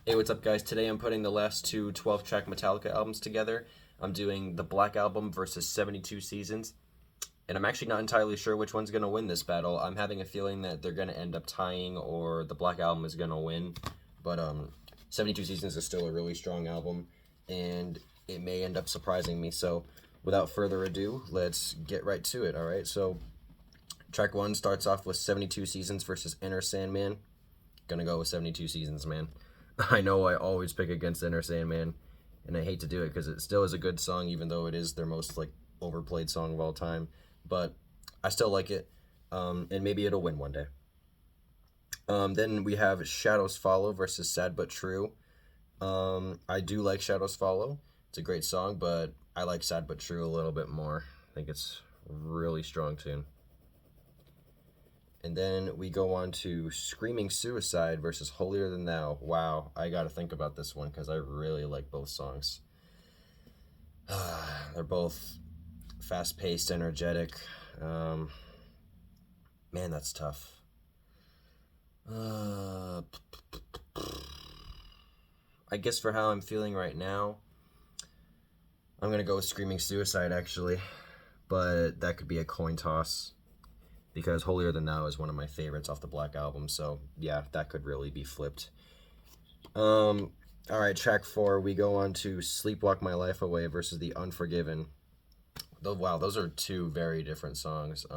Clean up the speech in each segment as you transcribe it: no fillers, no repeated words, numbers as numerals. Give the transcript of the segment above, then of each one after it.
Hey, what's up, guys? Today I'm putting the last two 12-track Metallica albums together. I'm doing the Black Album versus 72 Seasons, and I'm actually not entirely sure which one's going to win this battle. I'm having a feeling that they're going to end up tying or the Black Album is going to win, but 72 Seasons is still a really strong album, and it may end up surprising me. So without further ado, let's get right to it, all right? So track one starts off with 72 Seasons versus Enter Sandman. Gonna go with 72 Seasons, man. I know I always pick against Enter Sandman, and I hate to do it because it still is a good song, even though it is their most overplayed song of all time. But I still like it, and maybe it'll win one day. Then we have Shadows Follow versus Sad But True. I do like Shadows Follow. It's a great song, but I like Sad But True a little bit more. I think it's a really strong tune. And then we go on to Screaming Suicide versus Holier Than Thou. Wow, I gotta think about this one because I really like both songs. They're both fast-paced, energetic. Man, that's tough. I guess for how I'm feeling right now, I'm gonna go with Screaming Suicide, actually. But that could be a coin toss, because Holier Than Thou is one of my favorites off the Black Album, so yeah, that could really be flipped. Alright, track 4, we go on to Sleepwalk My Life Away versus The Unforgiven. Wow, those are two very different songs.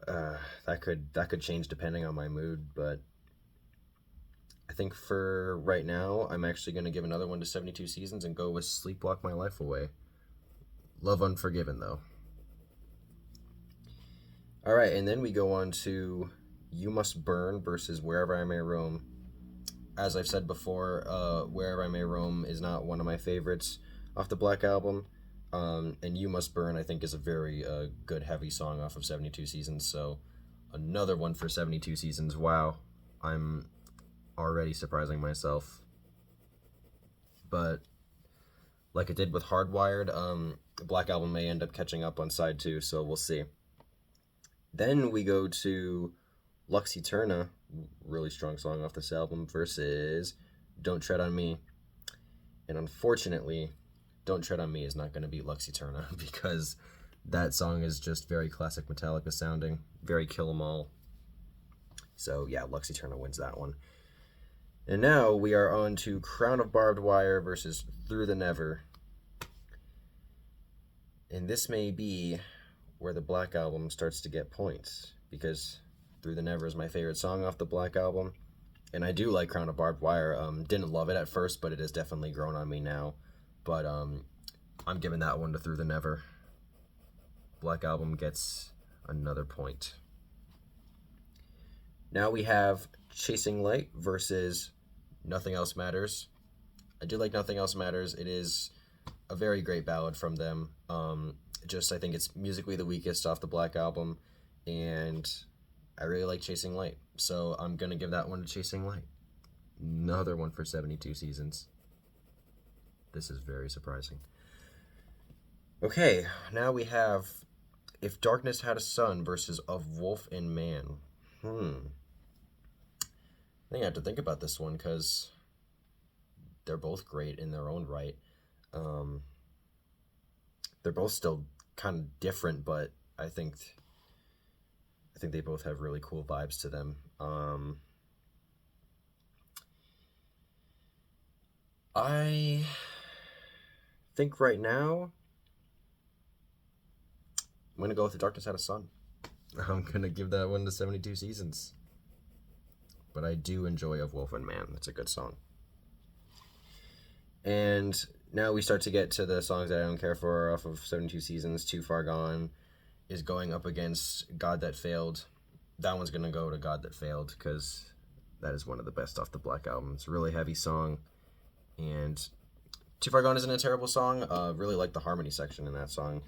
That could change depending on my mood, but I think for right now, I'm actually going to give another one to 72 Seasons and go with Sleepwalk My Life Away. Love Unforgiven, though. All right, and then we go on to You Must Burn versus Wherever I May Roam. As I've said before, Wherever I May Roam is not one of my favorites off the Black Album. And You Must Burn, I think, is a very good, heavy song off of 72 Seasons. So another one for 72 Seasons. Wow, I'm already surprising myself. But like it did with Hardwired, the Black Album may end up catching up on side 2, so we'll see. Then we go to Lux Eterna, really strong song off this album, versus Don't Tread on Me. And unfortunately, Don't Tread on Me is not going to beat Lux Eterna because that song is just very classic Metallica sounding, very Kill 'Em All. So yeah, Lux Eterna wins that one. And now we are on to Crown of Barbed Wire versus Through the Never. And this may be where the Black Album starts to get points, because Through the Never is my favorite song off the Black Album, and I do like Crown of Barbed Wire. Didn't love it at first, but it has definitely grown on me now. But I'm giving that one to Through the Never. Black Album gets another point. Now we have Chasing Light versus Nothing Else Matters. I do like Nothing Else Matters. It is a very great ballad from them. I think it's musically the weakest off the Black Album, and I really like Chasing Light, so I'm gonna give that one to Chasing Light. Another one for 72 Seasons. This is very surprising. Okay, now we have If Darkness Had a Sun versus Of Wolf and Man. I think I have to think about this one because they're both great in their own right. They're both still kind of different, but I think they both have really cool vibes to them. I think right now I'm gonna go with The Darkness Had a Sun. I'm gonna give that one to 72 Seasons. But I do enjoy Of Wolf and Man. It's a good song. And now we start to get to the songs that I don't care for off of 72 Seasons. Too Far Gone is going up against God That Failed. That one's going to go to God That Failed because that is one of the best off the Black Album. It's a really heavy song. And Too Far Gone isn't a terrible song. Really like the harmony section in that song.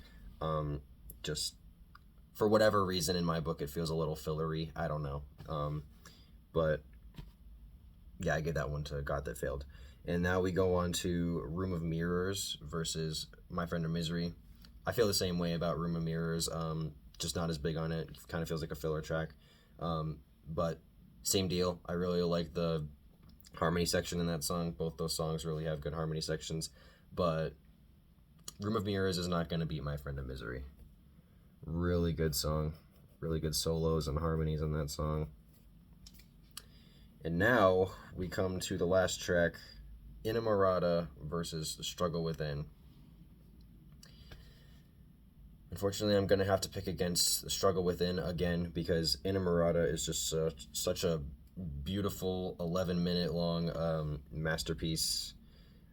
Just for whatever reason in my book, it feels a little fillery. I don't know. But yeah, I give that one to God That Failed. And now we go on to Room of Mirrors versus My Friend of Misery. I feel the same way about Room of Mirrors, just not as big on it. Kind of feels like a filler track. But same deal. I really like the harmony section in that song. Both those songs really have good harmony sections, but Room of Mirrors is not going to beat My Friend in Misery. Really good song. Really good solos and harmonies on that song. And now we come to the last track, Inamorata versus The Struggle Within. Unfortunately, I'm going to have to pick against The Struggle Within again because Inamorata is just such a beautiful 11-minute long masterpiece.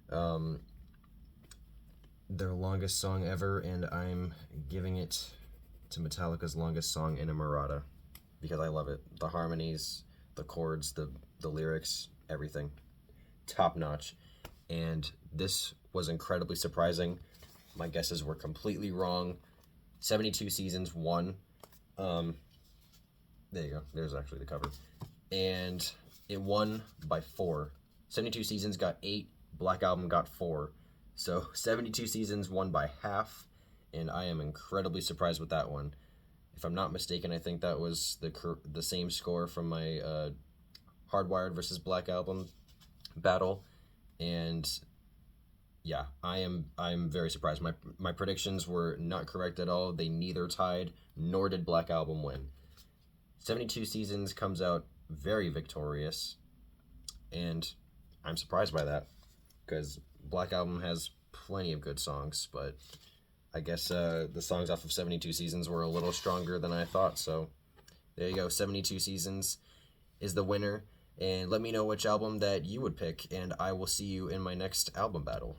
Their longest song ever, and I'm giving it to Metallica's longest song, Inamorata, because I love it. The harmonies, the chords, the lyrics, everything. Top notch. And this was incredibly surprising. My guesses were completely wrong. 72 Seasons won. There you go. There's actually the cover. And it won by 4. 72 Seasons got 8. Black Album got 4. So 72 Seasons won by half. And I am incredibly surprised with that one. If I'm not mistaken, I think that was the same score from my Hardwired versus Black Album battle. And yeah, I'm very surprised. My predictions were not correct at all. They neither tied, nor did Black Album win. 72 Seasons comes out very victorious, and I'm surprised by that, because Black Album has plenty of good songs, but I guess the songs off of 72 Seasons were a little stronger than I thought, so there you go. 72 Seasons is the winner, and let me know which album that you would pick, and I will see you in my next album battle.